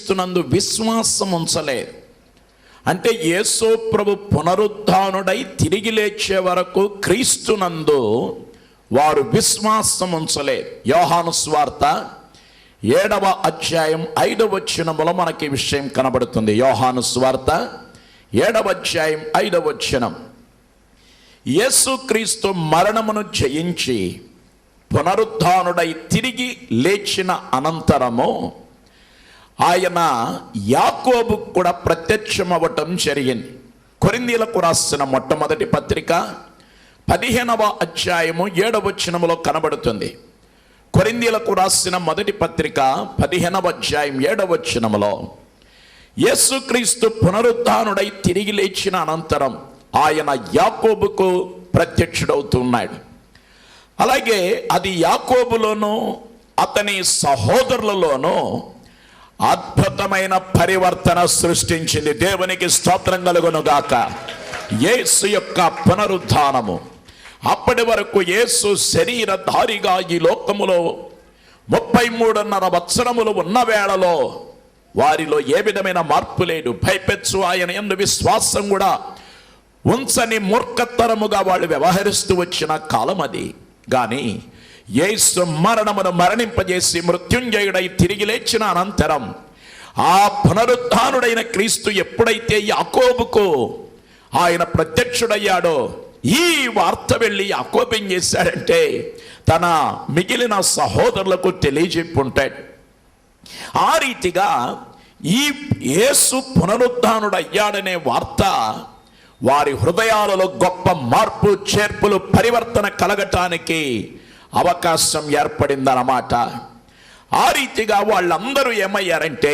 యేసుక్రీస్తునందు విశ్వాసం ఉంచలేదు. అంటే యేసు ప్రభు పునరుద్ధానుడై తిరిగి లేచే వరకు క్రీస్తునందు వారు విశ్వాసం ఉంచలేదు. యోహాను సువార్త 7వ అధ్యాయం 5వ వచనములో మనకి విషయం కనబడుతుంది. యోహాను సువార్త 7వ అధ్యాయం 5వ వచనం, యేసుక్రీస్తు మరణమును జయించి పునరుద్ధానుడై తిరిగి లేచిన అనంతరము ఆయన యాకోబుకు కూడా ప్రత్యక్షమవ్వటం జరిగింది. కొరింథీయులకు రాసిన మొట్టమొదటి పత్రిక 15వ అధ్యాయము 7వ వచనములో కనబడుతుంది. కొరింథీయులకు రాసిన మొదటి పత్రిక 15వ అధ్యాయం 7వ వచనములో యేసుక్రీస్తు పునరుద్ధానుడై తిరిగి లేచిన అనంతరం ఆయన యాకోబుకు ప్రత్యక్షుడవుతున్నాడు. అలాగే అది యాకోబులోను అతని సహోదరులలోనూ అద్భుతమైన పరివర్తన సృష్టించింది. దేవునికి స్తోత్రం కలుగునుగాక. యేసు యొక్క పునరుద్ధానము, అప్పటి వరకు యేసు శరీరధారిగా ఈ లోకములో 33.5 సంవత్సరములు ఉన్న వేళలో వారిలో ఏ విధమైన మార్పు లేదు. భయపెచ్చు ఆయన యందు విశ్వాసం కూడా ఉంచని మూర్ఖతరముగా వాళ్ళు వ్యవహరిస్తూ వచ్చిన కాలం అది. కానీ యేసు మరణమును మరణింపజేసి మృత్యుంజయుడై తిరిగి లేచిన అనంతరం ఆ పునరుద్ధానుడైన క్రీస్తు ఎప్పుడైతే యాకోబుకు ఆయన ప్రత్యక్షుడయ్యాడో, ఈ వార్త వెళ్ళి యాకోబు ఏం చేశాడంటే తన మిగిలిన సహోదరులకు తెలియజెప్పుంటాడు. ఆ రీతిగా ఈ యేసు పునరుద్ధానుడయ్యాడనే వార్త వారి హృదయాలలో గొప్ప మార్పు, చేర్పులు, పరివర్తన కలగటానికి అవకాశం ఏర్పడిందన్నమాట. ఆ రీతిగా వాళ్ళందరూ ఏమయ్యారంటే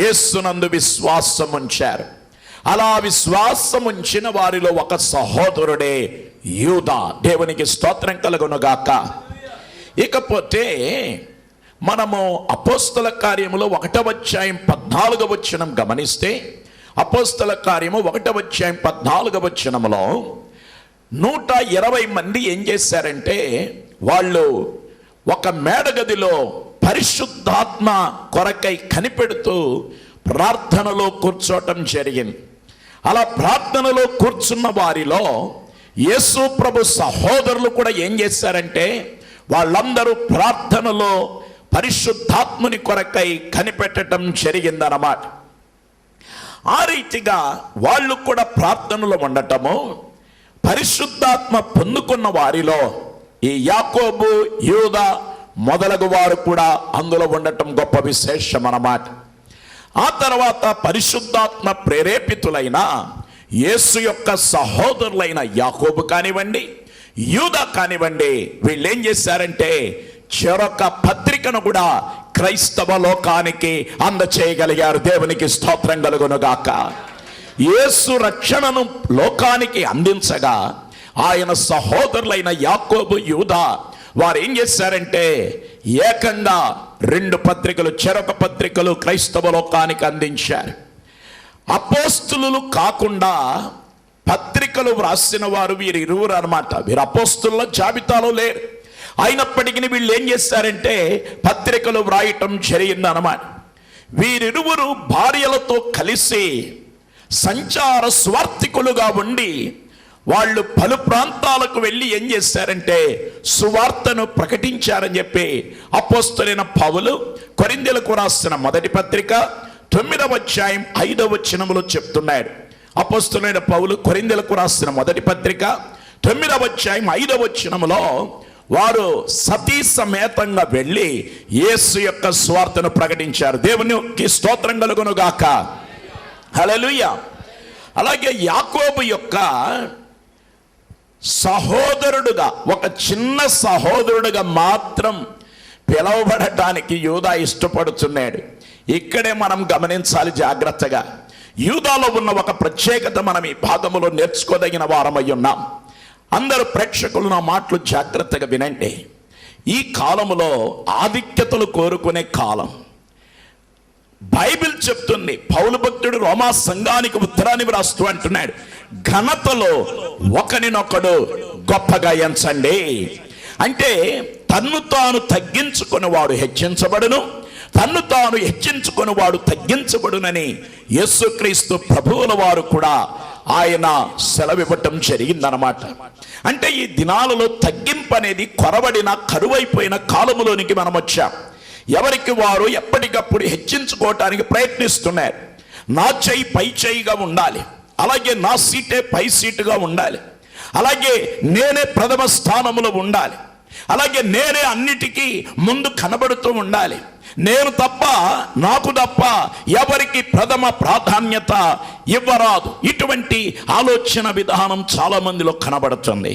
యేసునందు విశ్వాసం ఉంచారు. అలా విశ్వాసం ఉంచిన వారిలో ఒక సహోదరుడే యూదా. దేవునికి స్తోత్రం కలుగునుగాక. ఇకపోతే మనము అపోస్తల కార్యములో 1వ అధ్యాయం 14వ వచనం గమనిస్తే, అపోస్తల కార్యము 1వ అధ్యాయం 14వ వచనములో 120 మంది ఏం చేశారంటే వాళ్ళు ఒక మేడగదిలో పరిశుద్ధాత్మ కొరకై కనిపెడుతూ ప్రార్థనలో కూర్చోవటం జరిగింది. అలా ప్రార్థనలో కూర్చున్న వారిలో యేసు ప్రభు సహోదరులు కూడా ఏం చేశారంటే వాళ్ళందరూ ప్రార్థనలో పరిశుద్ధాత్ముని కొరకై కనిపెట్టడం జరిగిందన్నమాట. ఆ రీతిగా వాళ్ళు కూడా ప్రార్థనలో ఉండటము, పరిశుద్ధాత్మ పొందుకున్న వారిలో ఈ యాకోబు, యూదా మొదలగు వారు కూడా అందులో ఉండటం గొప్ప విశేషం అన్నమాట. ఆ తర్వాత పరిశుద్ధాత్మ ప్రేరేపితులైన యేసు యొక్క సహోదరులైన యాకోబు కానివ్వండి, యూదా కానివ్వండి, వీళ్ళు ఏం చేశారంటే చెరొక పత్రికను కూడా క్రైస్తవ లోకానికి అందచేయగలిగారు. దేవునికి స్తోత్రం కలుగునుగాక. యేసు రక్షణను లోకానికి అందించగా ఆయన సహోదరులైన యాకోబు, యూదా వారు ఏం చేశారంటే ఏకంగా 2 పత్రికలు, చెరొక పత్రికలు క్రైస్తవ లోకానికి అందించారు. అపోస్తులు కాకుండా పత్రికలు వ్రాసిన వారు వీరిరువురు అన్నమాట. వీరు అపోస్తుల జాబితాలో లేరు. అయినప్పటికీ వీళ్ళు ఏం చేశారంటే పత్రికలు వ్రాయటం జరిగిందన్నమాట. వీరిరువురు భార్యలతో కలిసి సంచార స్వార్థికులుగా ఉండి వాళ్ళు పలు ప్రాంతాలకు వెళ్ళి ఏం చేశారంటే సువార్తను ప్రకటించారని చెప్పి అపోస్తలుడైన పౌలు కొరింథీయులకు రాసిన మొదటి పత్రిక 9వ అధ్యాయం 5వ వచనములో చెప్తున్నాడు. అపోస్తలుడైన పౌలు కొరింథీయులకు రాసిన మొదటి పత్రిక 9వ అధ్యాయం 5వ వచనములో వారు సతీ సమేతంగా వెళ్ళి యేసు యొక్క సువార్తను ప్రకటించారు. దేవునికి స్తోత్రం కలుగునుగాక. హల్లెలూయా. అలాగే యాకోబు యొక్క సహోదరుడుగా, ఒక చిన్న సహోదరుడుగా మాత్రం పిలువబడటానికి యూదా ఇష్టపడుతున్నాడు. ఇక్కడే మనం గమనించాలి జాగ్రత్తగా. యూదాలో ఉన్న ఒక ప్రత్యేకత మనం ఈ భాగంలో నేర్చుకోదగిన వారమై ఉన్నాం. అందరు ప్రేక్షకులు నా మాటలు జాగ్రత్తగా వినండి. ఈ కాలములో ఆధిక్యతలు కోరుకునే కాలం. బైబిల్ చెప్తుంది, పౌలు భక్తుడు రోమా సంఘానికి ఉత్తరాన్ని వ్రాస్తూ అంటున్నాడు, ఘనతలో ఒకరినొకడు గొప్పగా ఎంచండి. అంటే తన్ను తాను తగ్గించుకుని వాడు హెచ్చించబడును, తన్ను తాను హెచ్చించుకొని వాడు తగ్గించబడునని యేసుక్రీస్తు ప్రభువుల వారు కూడా ఆయన సెలవివ్వటం జరిగిందనమాట. అంటే ఈ దినాలలో తగ్గింపు అనేది కొరవడిన కరువైపోయిన కాలములోనికి మనం వచ్చాం. ఎవరికి వారు ఎప్పటికప్పుడు హెచ్చించుకోవటానికి ప్రయత్నిస్తున్నారు. నా చెయ్యి పై చెయ్యిగా ఉండాలి, అలాగే నా సీటే పై సీటుగా ఉండాలి, అలాగే నేనే ప్రథమ స్థానంలో ఉండాలి, అలాగే నేనే అన్నిటికీ ముందు కనబడుతూ ఉండాలి, నేను తప్ప నాకు తప్ప ఎవరికి ప్రథమ ప్రాధాన్యత ఇవ్వరాదు. ఇటువంటి ఆలోచన విధానం చాలా మందిలో కనబడుతుంది.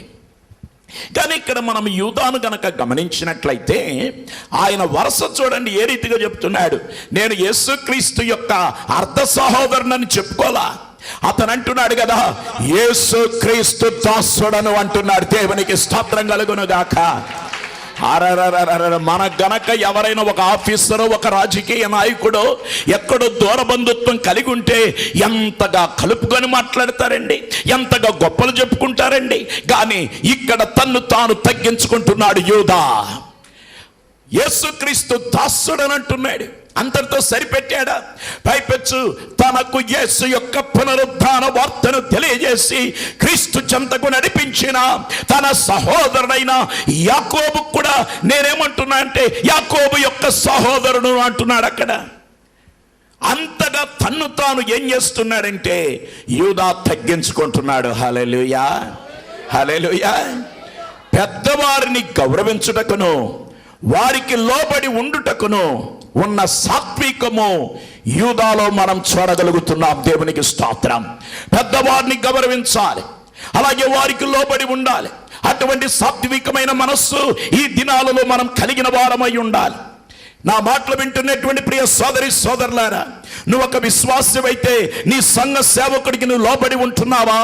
కానీ ఇక్కడ మనం యూదాను గనక గమనించినట్లయితే ఆయన వరుస చూడండి ఏ రీతిగా చెప్తున్నాడు. నేను యేసుక్రీస్తు యొక్క అర్ధ సహోదరునని చెప్పుకోలా, అతను అంటున్నాడు కదా, యేసుక్రీస్తు దాసుడను అంటున్నాడు. దేవునికి స్తోత్రం కలుగును గాక. మన గనక ఎవరైనా ఒక ఆఫీసరు, ఒక రాజకీయ నాయకుడు ఎక్కడో దూర బంధుత్వం కలిగి ఉంటే ఎంతగా కలుపుకొని మాట్లాడతారండి, ఎంతగా గొప్పలు చెప్పుకుంటారండి. కానీ ఇక్కడ తన్ను తాను తగ్గించుకుంటున్నాడు యూదా. యేసుక్రీస్తు దాసుడని అంటున్నాడు. అంతటితో సరిపెట్టాడా? పైపెచ్చు తనకు యేసు యొక్క పునరుద్ధాన వార్తను తెలియజేసి క్రీస్తు చెంతకు నడిపించిన తన సహోదరుడైన యాకోబు కూడా నేనేమంటున్నా అంటే యాకోబు యొక్క సహోదరుడు అంటున్నాడు. అక్కడ అంతగా తన్ను తాను ఏం చేస్తున్నాడంటే యూదా తగ్గించుకుంటున్నాడు. హల్లెలూయా, హల్లెలూయా. పెద్దవారిని గౌరవించుటకును వారికి లోబడి ఉండుటకును ఉన్న సాత్వికము యూదాలో మనం చూడగలుగుతున్నాం. దేవునికి స్తోత్రం. పెద్దవారిని గౌరవించాలి, అలాగే వారికి లోబడి ఉండాలి. అటువంటి సాత్వికమైన మనస్సు ఈ దినాలలో మనం కలిగిన వారమై ఉండాలి. నా మాటలు వింటున్నటువంటి ప్రియ సోదరి సోదరులారా, నువ్వు ఒక విశ్వాసమైతే నీ సంఘ సేవకుడికి నువ్వు లోబడి ఉంటున్నావా?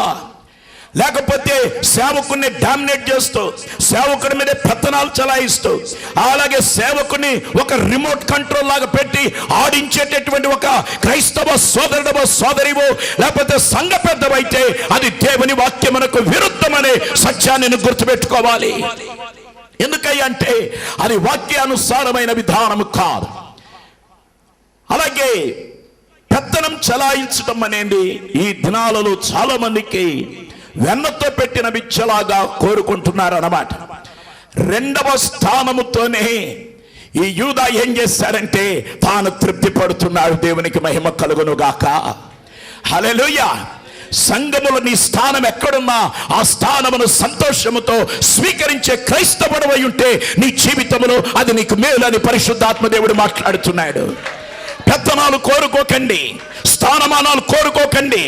లేకపోతే సేవకుని డామినేట్ చేస్తూ సేవకుడి మీద పెత్తనాలు చలాయిస్తూ అలాగే సేవకుని ఒక రిమోట్ కంట్రోల్ లాగా పెట్టి ఆడించేటటువంటి ఒక క్రైస్తవ సోదరుడవో సోదరివో లేకపోతే సంఘ పెద్దవైతే అది దేవుని వాక్యమునకు విరుద్ధమనే సత్యాన్ని గుర్తుపెట్టుకోవాలి. ఎందుకంటే అది వాక్యానుసారమైన విధానము కాదు. అలాగే పెత్తనం చలాయించడం అనేది ఈ దినాలలో చాలా మందికి వెన్నతో పెట్టిన బిచ్చలాగా కోరుకుంటున్నారు అన్నమాట. రెండవ స్థానముతోనే ఈ యూదా ఏం చేశాడంటే తాను తృప్తి పడుతున్నాడు. దేవునికి మహిమ కలుగును గాక. హల్లెలూయా. సంఘములో నీ స్థానం ఎక్కడున్నా ఆ స్థానమును సంతోషముతో స్వీకరించే క్రైస్తవుడవై ఉంటే నీ జీవితంలో అది నీకు మేలు అని పరిశుద్ధాత్మ దేవుడు మాట్లాడుతున్నాడు. పెత్తనాలు కోరుకోకండి, స్థానమానాలు కోరుకోకండి.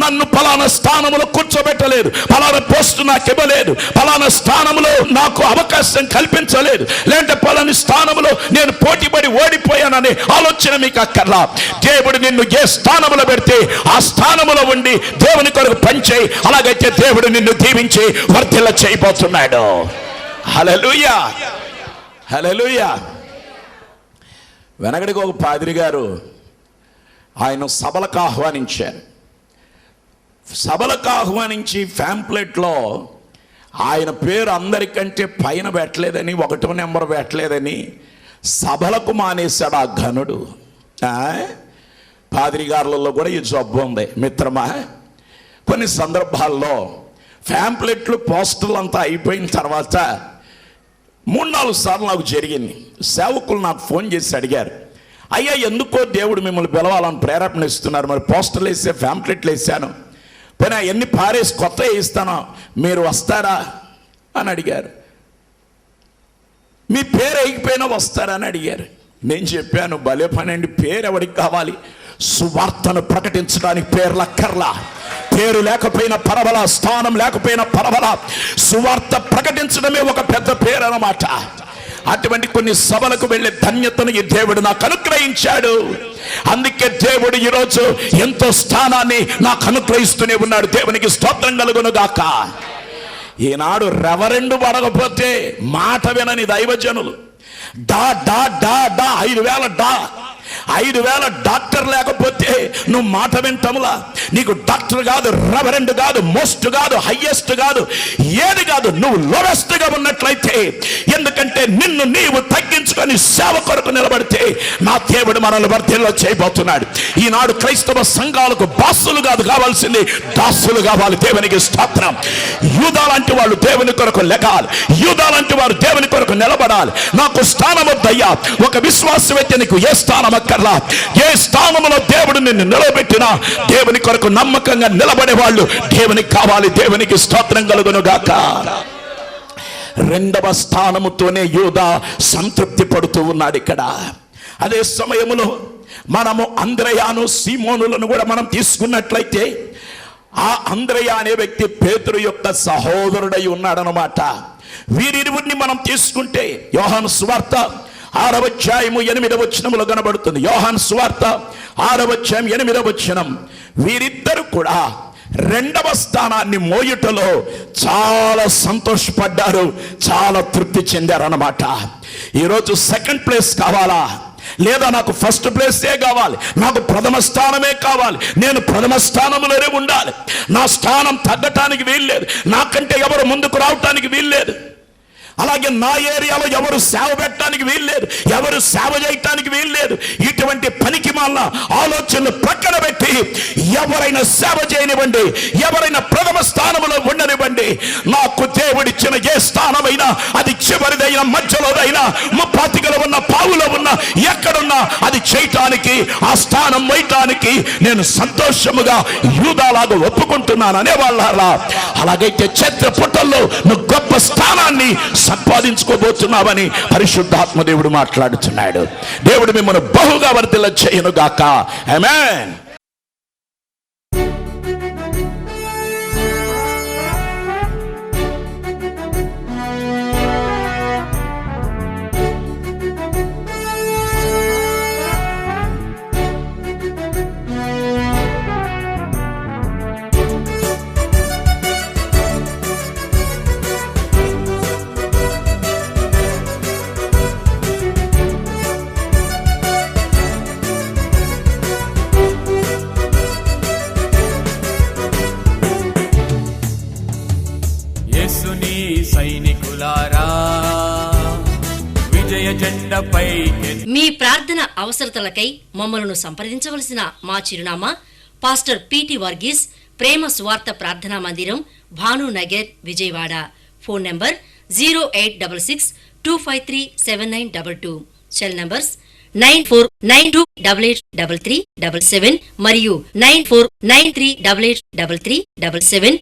నన్ను ఫలానా స్థానములో కూర్చోబెట్టలేదు, ఫలానా పోస్టు నాకు ఇవ్వలేదు, ఫలానా స్థానంలో నాకు అవకాశం కల్పించలేదు, లేదంటే ఫలాని స్థానంలో నేను పోటీపడి ఓడిపోయాననే ఆలోచన మీకు అక్కర్లా. దేవుడు నిన్ను ఏ స్థానంలో పెడితే ఆ స్థానంలో ఉండి దేవుని కొరకు పనిచేయి. అలాగైతే దేవుడు నిన్ను దీవించి వర్ధిల్ల చేయబోతున్నాడు. హల్లెలూయా, హల్లెలూయా. వెనకడికి ఒక పాదిరి గారు ఆయన సభలకు ఆహ్వానించారు. సభలకు ఆహ్వానించి ఫ్యాంప్లెట్లో ఆయన పేరు అందరికంటే పైన పెట్టలేదని, 1వ నెంబర్ పెట్టలేదని సభలకు మానేశాడు ఆ ఘనుడు. పాదిరి గారులలో కూడా ఈ జబ్బు ఉంది మిత్రమా. కొన్ని సందర్భాల్లో ఫ్యాంప్లెట్లు పోస్టర్లు అంతా అయిపోయిన తర్వాత 3-4 సార్లు నాకు జరిగింది. సేవకులు నాకు ఫోన్ చేసి అడిగారు, అయ్యా ఎందుకో దేవుడు మిమ్మల్ని పిలవాలని ప్రేరేపణ ఇస్తున్నారు, మరి పోస్టర్లు వేసే ఫ్యాంప్లెట్లు వేసాను, పోయినా ఎన్ని పారేసి కొత్త వేయిస్తానో మీరు వస్తారా అని అడిగారు. మీ పేరు వేయకపోయినా వస్తారా అని అడిగారు. నేను చెప్పాను, భలే పని అండి, పేరు ఎవరికి కావాలి? సువార్తను ప్రకటించడానికి పేర్లు అక్కర్లా. పేరు లేకపోయినా పర్వాలా, స్థానం లేకపోయినా పర్వాలా, సువార్త ప్రకటించడమే ఒక పెద్ద పేరు అన్నమాట. అటువంటి కొన్ని సభలకు వెళ్ళే ధన్యతను ఈ దేవుడు నాకు అనుగ్రహించాడు. అందుకే దేవుడు ఈరోజు ఎంతో స్థానాన్ని నాకు అనుగ్రహిస్తూనే ఉన్నాడు. దేవునికి స్తోత్రం కలుగును గాక. ఈనాడు రెవరెండు పడకపోతే మాట వినని దైవజనులు డా డా డా డా 5,000 డా 5,000 డాక్టర్ లేకపోతే నువ్వు మాట వింటములా? నీకు డాక్టర్ కాదు, రెవరెండ్ కాదు, మోస్ట్ కాదు, హైయెస్ట్ కాదు, ఏది కాదు, నువ్వు లోవెస్ట్ గా ఉన్నట్లయితే, ఎందుకంటే నిన్ను నీవు తగ్గించుకొని సేవ కొరకు నిలబడితే నా దేవుడు మనల్ని వర్ధిల్ల చేయబోతున్నాడు. ఈనాడు క్రైస్తవ సంఘాలకు బాసులు కాదు కావాల్సింది, దాసులు కావాలి. దేవునికి స్తోత్రం. యూదా లాంటి వాళ్ళు దేవుని కొరకు లెగాలి, యూదా లాంటి వారు దేవుని కొరకు నిలబడాలి. నాకు స్థానం వద్దయ్యా, ఒక విశ్వాస వ్యక్తి నీకు ఏ స్థానం అక్కర్లా. ఏ స్థానంలో దేవుడు నిన్ను నిలబెట్టినా దేవుని కొరకు నమ్మకంగా నిలబడే వాళ్ళు దేవునికి కావాలి. దేవునికి స్తోత్రం కలుగును గాక. 2వ స్థానముతోనే యూదా సంతృప్తి పడుతూ ఉన్నాడు ఇక్కడ. అదే సమయంలో మనము అంద్రయాను, సీమోనులను కూడా మనం తీసుకున్నట్లయితే, ఆ అంద్రయ అనే వ్యక్తి పేతురు యొక్క సహోదరుడై ఉన్నాడనమాట. వీరిరువురిని మనం తీసుకుంటే యోహాను సువార్త 6వ అధ్యాయము 8వ వచనములో కనబడుతుంది. యోహాను సువార్త 6వ అధ్యాయం 8వ వచనం. వీరిద్దరు కూడా 2వ స్థానాన్ని మోయుటలో చాలా సంతోషపడ్డారు, చాలా తృప్తి చెందారన్నమాట. ఈరోజు సెకండ్ ప్లేస్ కావాలా, లేదా నాకు ఫస్ట్ ప్లేసే కావాలి, నాకు ప్రథమ స్థానమే కావాలి, నేను ప్రథమ స్థానంలోనే ఉండాలి, నా స్థానం తగ్గటానికి వీల్లేదు, నాకంటే ఎవరు ముందుకు రావటానికి వీల్లేదు, అలాగే నా ఏరియాలో ఎవరు సేవ పెట్టడానికి వీల్లేదు, ఎవరు సేవ చేయటానికి వీల్లేదు, ఇటువంటి పనికి మాలిన ఆలోచనలు ప్రక్కన పెట్టి ఎవరైనా సేవ చేయనివ్వండి, ఎవరైనా ప్రథమ స్థానంలో ఉండనివ్వండి. నాకు దేవుడిచ్చిన ఏ స్థానమైనా, అది చివరిదైనా, మధ్యలోదైనా, ముప్పాతికలో ఉన్న, పావులో ఉన్న, ఎక్కడున్నా అది చేయటానికి, ఆ స్థానం వేయటానికి నేను సంతోషముగా యూదాలాగా ఒప్పుకుంటున్నాను అనేవాళ్ళ. అలాగైతే చరిత్ర పుటల్లో నువ్వు గొప్ప స్థానాన్ని సంపాదించుకోబోతున్నావని పరిశుద్ధాత్మ దేవుడు మాట్లాడుతున్నాడు. దేవుడు మిమ్మల్ని బహుగా వర్ధిల్ల చేయను గాక. ఆమేన్. సైనికులారా, విజయ జెండపై మీ ప్రార్థన అవసరతలకై మమ్మలను సంప్రదించవలసిన మా చిరునామా పాస్టర్ పిటి వర్గీస్, ప్రేమ సువార్త ప్రార్థనా మందిరం, Bhanunagar, Vijayawada. Phone number 0866253792. Cell numbers 9492883377 మరియు 9493883377.